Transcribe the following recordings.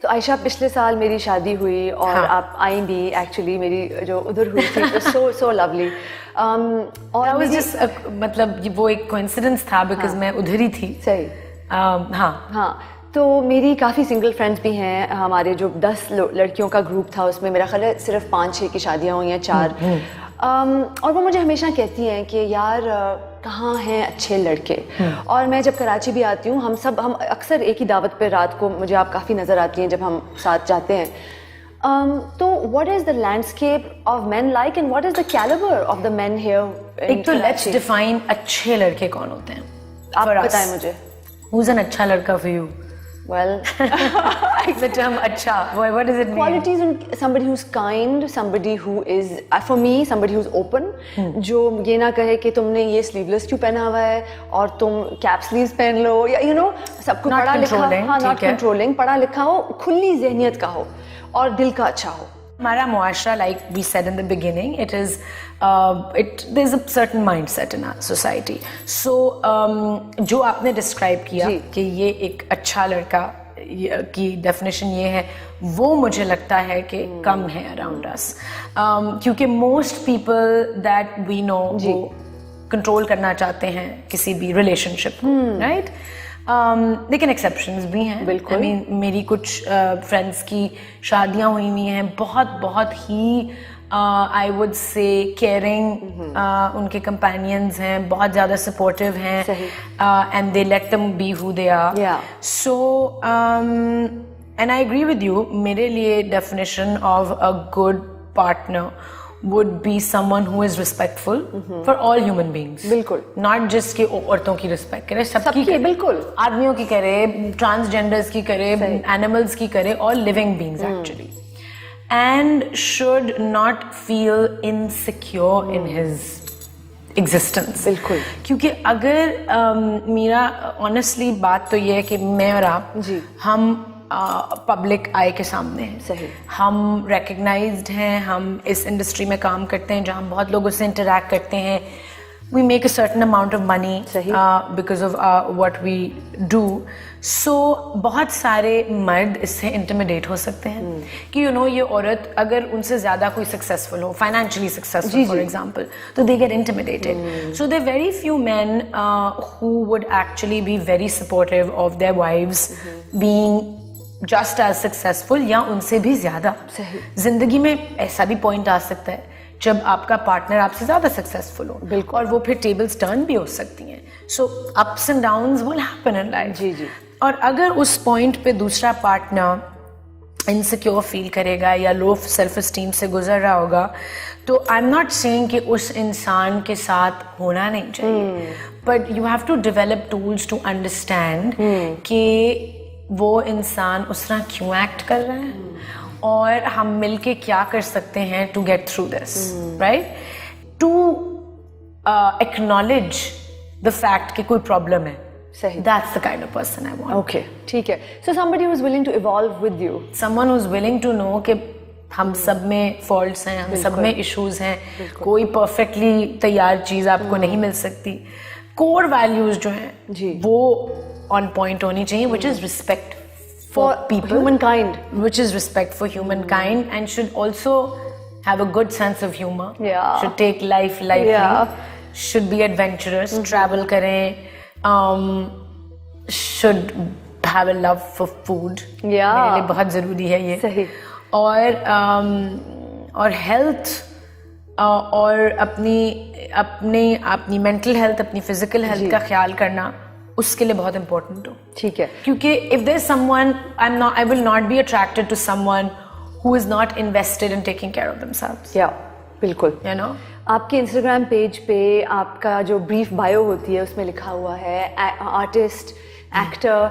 तो आयशा, पिछले साल मेरी शादी हुई और हाँ. आप आई भी एक्चुअली, मेरी जो उधर हुई थी सो लवली। और मतलब वो एक कोइंसिडेंस था बिकॉज मैं उधर ही थी। सही। हाँ, तो मेरी काफ़ी सिंगल फ्रेंड्स भी हैं। हमारे जो 10 लड़कियों का ग्रुप था उसमें मेरा ख्याल है सिर्फ 5-6 की शादियाँ हुई हैं, 4। और वो मुझे हमेशा कहती हैं कि यार कहाँ हैं अच्छे लड़के। और मैं जब कराची भी आती हूँ, हम अक्सर एक ही दावत पे रात को मुझे आप काफ़ी नज़र आती हैं जब हम साथ जाते हैं। तो what is the landscape of men like and what is the calibre of the men here? एक तो लेट्स डिफाइन अच्छे लड़के कौन होते हैं। आप बताएं मुझे। Who's an अच्छा लड़का for you? Well, the term अच्छा, what does it mean? Qualities in somebody who's kind, somebody who is, for me, somebody who's open, जो ये ना कहे कि तुमने ये sleeveless क्यों पहना हुआ है और तुम cap sleeves पहन लो, या सबको पढ़ा लिखा, हाँ, not controlling, पढ़ा लिखा हो, खुली ज़हनियत का हो और दिल का अच्छा हो। हमारा मुआशरा, like we said in the beginning, there's a certain mindset in our society. So जो आपने describe किया कि ये एक अच्छा लड़का की definition ये है, वो मुझे लगता है कि कम है around us, क्योंकि most people that we know वो control करना चाहते हैं किसी भी relationship को, right? लेकिन एक्सेप्शंस भी हैं। बिल्कुल। I mean, मेरी कुछ फ्रेंड्स की शादियां हुई हैं, बहुत ही आई वुड से केयरिंग उनके कंपेनियंस हैं, बहुत ज़्यादा सपोर्टिव हैं, and they let them be who they are. So and I agree with you, मेरे लिए definition of a good partner would be someone who is respectful for all human beings. बिल्कुल। Not just कि औरतों की respect करे, सबकी करे, बिल्कुल, आदमियों की करे, transgenders की करे, animals की करे, all living beings actually, and should not feel insecure in his existence. बिल्कुल। क्योंकि अगर मेरा honestly बात तो ये है कि मैं और आप हम पब्लिक आई के सामने हैं, सही, हम रिकग्नाइज्ड हैं, हम इस इंडस्ट्री में काम करते हैं जहाँ हम बहुत लोगों से इंटरेक्ट करते हैं, we make a certain amount of money because of what we do. So बहुत सारे मर्द इससे इंटिमिडेट हो सकते हैं कि ये औरत अगर उनसे ज़्यादा कोई सक्सेसफुल हो, फाइनेंशियली सक्सेसफुल फॉर एग्जाम्पल, तो they get intimidated. So there very few men who would actually be very supportive of their wives being just as successful या उनसे भी ज्यादा। जिंदगी में ऐसा भी पॉइंट आ सकता है जब आपका पार्टनर आपसे ज्यादा सक्सेसफुल हो, बिल्कुल, और वो फिर टेबल्स टर्न भी हो सकती हैं। So ups and downs will happen in life. जी। और अगर उस पॉइंट पे दूसरा पार्टनर इनसिक्योर फील करेगा या लो सेल्फ एस्टीम से गुजर रहा होगा, तो आई एम नॉट सेइंग कि उस इंसान के साथ होना नहीं चाहिए, but you have to develop tools to understand कि वो इंसान उस तरह क्यों एक्ट कर रहा है और हम मिलके क्या कर सकते हैं to get through this, right? To acknowledge the fact कि कोई प्रॉब्लम है। सही। That's the kind of person I want. Okay, ठीक है। So somebody who is willing to evolve with you. Someone who is willing to know कि हम सब में फॉल्ट्स हैं, हम सब में इश्यूज हैं, कोई परफेक्टली तैयार चीज़ आपको नहीं मिल सकती। कोर वैल्यूज जो हैं वो on point होनी चाहिए, which is respect for people, humankind, which is respect for humankind, and should also have a good sense of humor. Should take life lightly, should be adventurous, travel करें, should have a love for food. मेरे लिए बहुत ज़रूरी है ये। सही। और health और अपनी मेंटल हेल्थ, अपनी फिजिकल हेल्थ का ख्याल करना उसके लिए बहुत इंपॉर्टेंट हो। ठीक है। क्योंकि if there is someone, I will not be attracted to someone who is not invested in taking care of themselves. बिल्कुल। आपके इंस्टाग्राम पेज पे आपका जो ब्रीफ बायो होती है उसमें लिखा हुआ है आर्टिस्ट, एक्टर,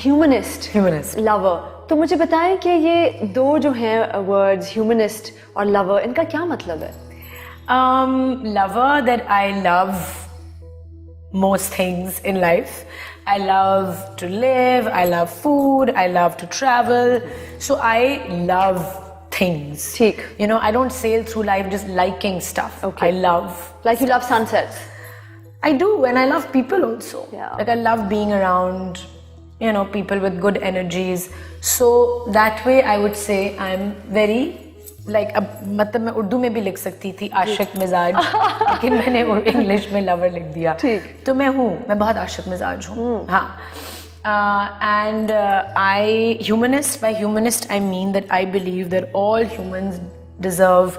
ह्यूमनिस्ट, लवर। तो मुझे बताएं कि ये दो जो हैं वर्ड्स, ह्यूमनिस्ट और लवर, इनका क्या मतलब है? Lover, that I love most things in life. I love to live, I love food, I love to travel. So I love things. ठीक. I don't sail through life just liking stuff. Okay. I love. Like you love sunsets. I do, and I love people also. Yeah. Like I love being around you know, people with good energies. So that way I would say I'm very like, अब मतलब मैं उर्दू में भी लिख सकती थी आशिक मिजाज, लेकिन मैंने इंग्लिश में लवर लिख दिया. तो मैं बहुत आशिक मिजाज हूँ. हाँ. And by humanist I mean that I believe that all humans deserve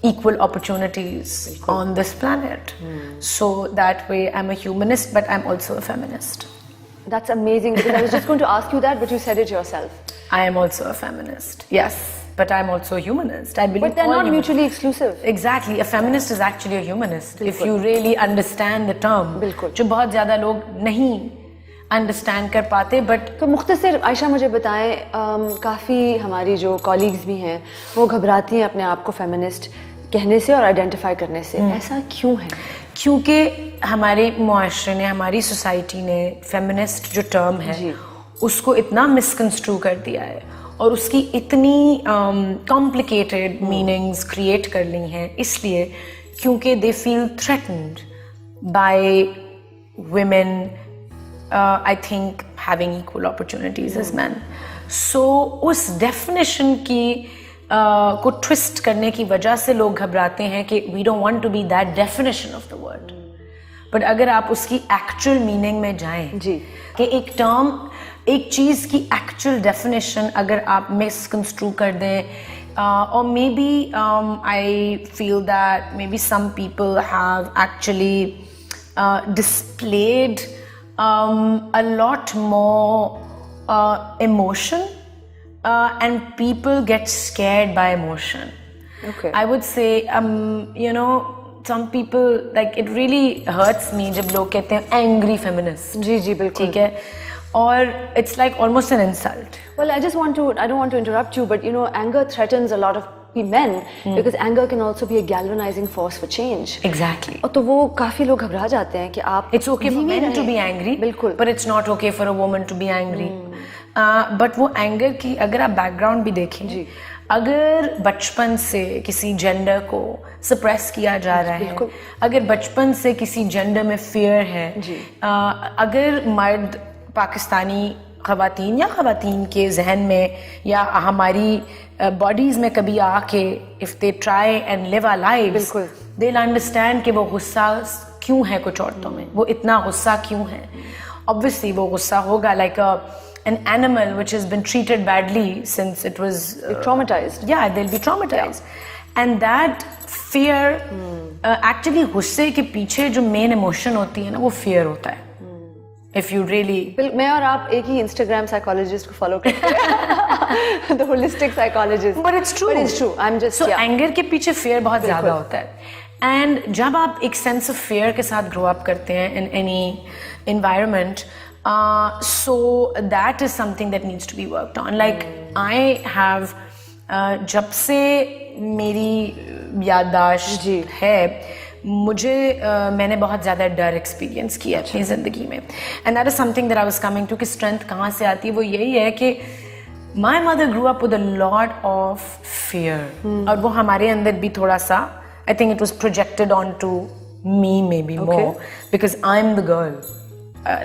equal opportunities on this planet. So that way I'm a humanist, but I'm also a feminist. That's amazing, because I was just going to ask you that, but you said it yourself. I am also a feminist, yes, but I'm also a humanist. I believe. But they're not mutually exclusive. Exactly, a feminist is actually a humanist. If you really understand the term, जो बहुत ज़्यादा लोग नहीं understand कर पाते. But तो मुख्तसर आयशा मुझे बताएं, काफ़ी हमारी जो कॉलीग्स भी हैं वो घबराती हैं अपने आप को फेमिनिस्ट कहने से और आइडेंटिफाई करने से. ऐसा क्यों है? क्योंकि हमारे मुआशरे ने, हमारी सोसाइटी ने फेमिनिस्ट जो टर्म है उसको इतना मिसकंस्ट्रू कर दिया है और उसकी इतनी कॉम्प्लिकेटेड मीनिंग्स क्रिएट कर ली हैं, इसलिए क्योंकि they feel threatened bye women, I think having equal opportunities as men. So उस definition की को twist करने की वजह से लोग घबराते हैं कि we don't want to be that definition of the word. But अगर आप उसकी actual meaning में जाएं कि एक term, एक चीज़ की actual definition अगर आप misconstrue कर दें, or maybe I feel that maybe some people have actually displayed a lot more emotion, and people get scared by emotion. Okay. I would say, you know, some people, like, it really hurts me जब लोग कहते हैं angry feminist. जी बिल्कुल. ठीक है. Or it's like almost an insult. Well, I don't want to interrupt you, but you know, anger threatens a lot of men because anger can also be a galvanizing force for change. Exactly. और तो वो काफी लोग घबरा जाते हैं कि आप. It's okay for men to be angry. बिल्कुल. But it's not okay for a woman to be angry. But वो anger की अगर आप background भी देखें, अगर बचपन से किसी जेंडर को सप्रेस किया जा रहा है, अगर बचपन से किसी जेंडर में फियर है, अगर मर्द पाकिस्तानी ख़वातीन या ख़वातीन के जहन में या हमारी बॉडीज़ में कभी आके if they try and live our lives, they will understand कि वो गुस्सा क्यों है कुछ औरतों में, वो इतना गुस्सा क्यों है. ऑब्वियसली वो गुस्सा होगा like an animal which has been treated badly since it was traumatized. Yeah, they'll be traumatized. And that fear, actually गुस्से के पीछे जो main emotion होती है ना, वो fear होता है. If you really, मैं और आप एक ही Instagram psychologist को follow करते हैं, the holistic psychologist. But it's true. But it's true. I'm just so anger के पीछे fear बहुत ज़्यादा होता है. And जब आप एक sense of fear के साथ grow up करते हैं in any environment, so that is something that needs to be worked on. Like I have, जब से मेरी याददाश्त है, मुझे मैंने बहुत ज़्यादा डर एक्सपीरियंस किया अपनी ज़िंदगी में. And that is something that I was coming to कि स्ट्रेंथ कहाँ से आती है. वो यही है कि my mother grew up with a lot of fear, और वो हमारे अंदर भी थोड़ा सा, I think it was projected on to me maybe more because I am the girl,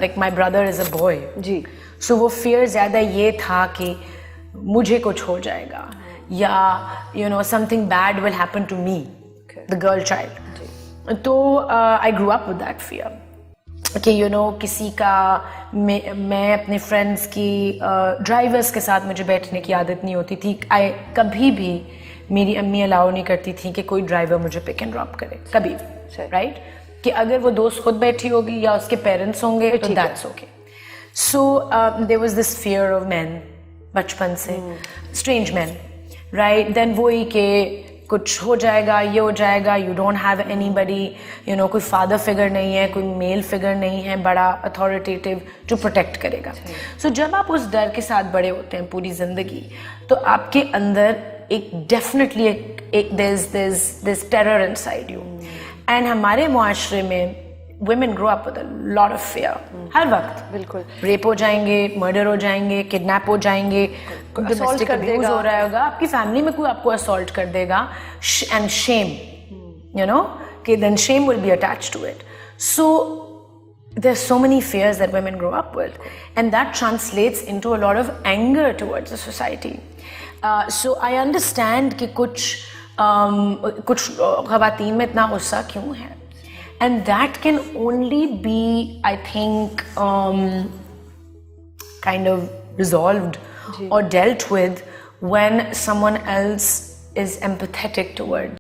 like my brother is a boy. जी. So वो fear ज़्यादा ये था कि मुझे कुछ हो जाएगा या you know something bad will happen to me, the girl child. तो I grew up with that fear कि यू नो किसी का, मैं अपने फ्रेंड्स की ड्राइवर्स के साथ मुझे बैठने की आदत नहीं होती थी. कभी भी मेरी अम्मी अलाउ नहीं करती थी कि कोई ड्राइवर मुझे पिक एंड ड्रॉप करे, कभी भी. राइट. कि अगर वो दोस्त खुद बैठी होगी या उसके पेरेंट्स होंगे तो that's okay. So there was this fear of man बचपन से, स्ट्रेंज मैन. राइट. देन वो ही कि कुछ हो जाएगा, ये हो जाएगा, you don't have anybody, you know, कोई फादर फिगर नहीं है, कोई मेल फिगर नहीं है बड़ा अथॉरिटेटिव जो प्रोटेक्ट करेगा. सो जब आप उस डर के साथ बड़े होते हैं पूरी जिंदगी, तो आपके अंदर एक डेफिनेटली एक there's terror inside you. And हमारे मुआशरे में women grow up with a lot of fear. हर वक्त बिल्कुल रेप हो जाएंगे, मर्डर हो जाएंगे, किडनैप हो जाएंगे, असॉल्ट कर देगा, हो रहा होगा, आपकी फैमिली में कोई आपको असॉल्ट कर देगा, एंड शेम, यू नो, कि then shame will be attached to it. So there's so many fears that women grow up with, and that translates into a lot of anger towards the society. So I understand कि कुछ ख़वातीन में इतना गुस्सा क्यों है, and that can only be, I think, kind of resolved or dealt with when someone else is empathetic towards